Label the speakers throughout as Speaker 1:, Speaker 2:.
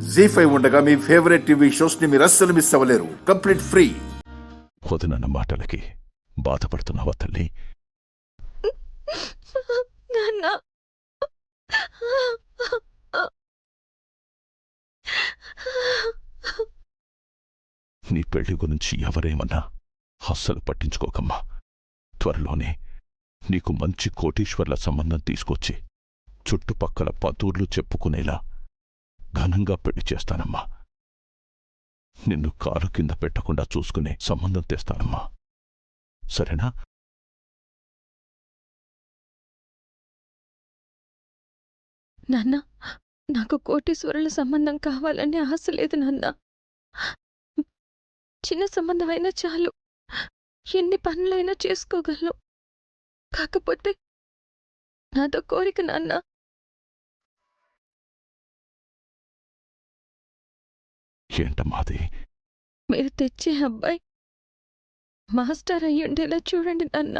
Speaker 1: జీ5 ఉండగా మీ favourite TV shows ని మీరు అస్సలు మిస్ అవ్వలేరు. Complete free.
Speaker 2: వదినన్న మాటలకి బాధపడుతున్నావా తల్లి? నీ పెళ్లి గురించి ఎవరేమన్నా అస్సలు పట్టించుకోకమ్మా. త్వరలోనే నీకు మంచి కోటీశ్వర్ల సంబంధం తీసుకొచ్చి చుట్టుపక్కల పతూర్లు చెప్పుకునేలా ఘనంగా పెళ్లి చేస్తానమ్మా. నిన్ను కాలు కింద పెట్టకుండా చూసుకునే సంబంధం తెస్తానమ్మా. సరేనా?
Speaker 3: నాన్న, నాకు కోటీశ్వరుల సంబంధం కావాలని ఆశ లేదు నాన్న. చిన్న సంబంధమైనా చాలు, ఎన్ని పనులైనా చేసుకోగలను. కాకపోతే నాతో కోరిక నాన్న.
Speaker 2: ఏంటమ్మాది?
Speaker 3: మీరు తెచ్చే అబ్బాయి మాస్టర్ అయ్యుండేలా చూడండి నాన్న.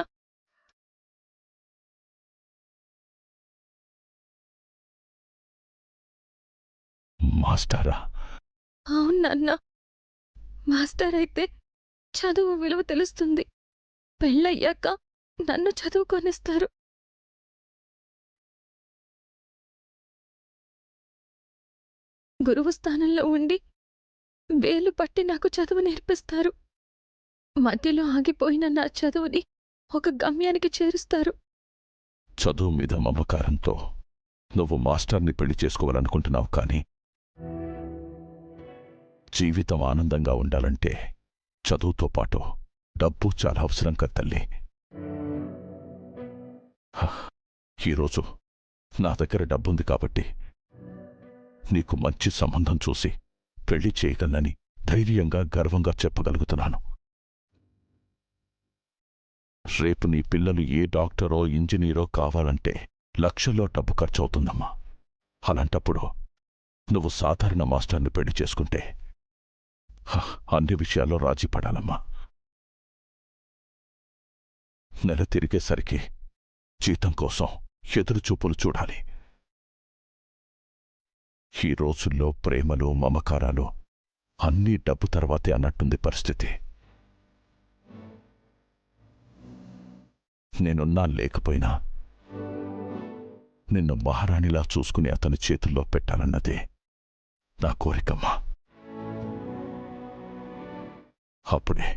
Speaker 2: మాస్టారా?
Speaker 3: అవును నాన్న. మాస్టర్ అయితే చదువు విలువ తెలుస్తుంది. పెళ్ళయ్యాక నన్ను చదువుకొనిస్తారు. గురువు స్థానంలో ఉండి వేలు పట్టి నాకు చదువు నేర్పిస్తారు. మధ్యలో ఆగిపోయిన నా చదువుని ఒక గమ్యానికి చేరుస్తారు.
Speaker 2: చదువు మీద మమకారంతో నువ్వు మాస్టర్ని పెళ్లి చేసుకోవాలనుకుంటున్నావు, కానీ జీవితం ఆనందంగా ఉండాలంటే చదువుతో పాటు డబ్బు చాలా అవసరం కదా తల్లి. ఈరోజు నా దగ్గర డబ్బుంది కాబట్టి నీకు మంచి సంబంధం చూసి పెళ్లి చేయగలనని ధైర్యంగా గర్వంగా చెప్పగలుగుతున్నాను. రేపు నీ పిల్లలు ఏ డాక్టరో ఇంజనీరో కావాలంటే లక్షల్లో డబ్బు ఖర్చవుతుందమ్మా. అలాంటప్పుడు నువ్వు సాధారణ మాస్టర్ని పెళ్లి చేసుకుంటే అన్ని విషయాల్లో రాజీ పడాలమ్మా. నెల తిరిగేసరికి జీతం కోసం ఎదురుచూపులు చూడాలి. ఈ రోజుల్లో ప్రేమలు మమకారాలు అన్నీ డబ్బు తర్వాతే అన్నట్టుంది పరిస్థితి. నేనున్నా లేకపోయినా నిన్ను మహారాణిలా చూసుకుని అతని చేతుల్లో పెట్టాలన్నదే నా కోరికమ్మా. అప్పుడే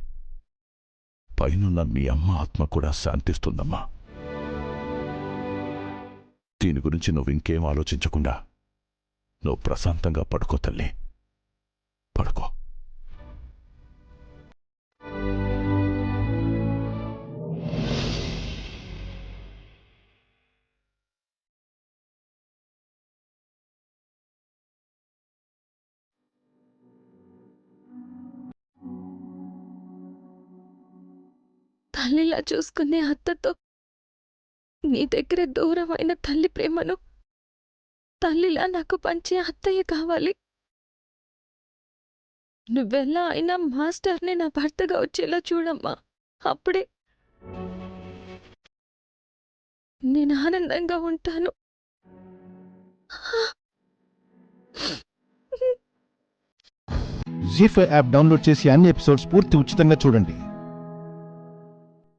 Speaker 2: పైనున్న మీ అమ్మ ఆత్మ కూడా శాంతిస్తుందమ్మా. దీని గురించి నువ్వు ఇంకేం ఆలోచించకుండా నువ్వు ప్రశాంతంగా పడుకో తల్లి, పడుకో.
Speaker 3: తల్లిలా చూసుకునే అత్తతో నీ దగ్గర దూరమైన తల్లి ప్రేమను తల్లిలా నాకు పంచే అత్తయ్య కావాలి. నువ్వెలా అయినా మాస్టర్ని నా భర్తగా వచ్చేలా చూడమ్మా. అప్పుడే నేను ఆనందంగా ఉంటాను.
Speaker 4: జీ5 యాప్ డౌన్లోడ్ చేసి అన్ని ఎపిసోడ్స్ పూర్తి ఉచితంగా చూడండి.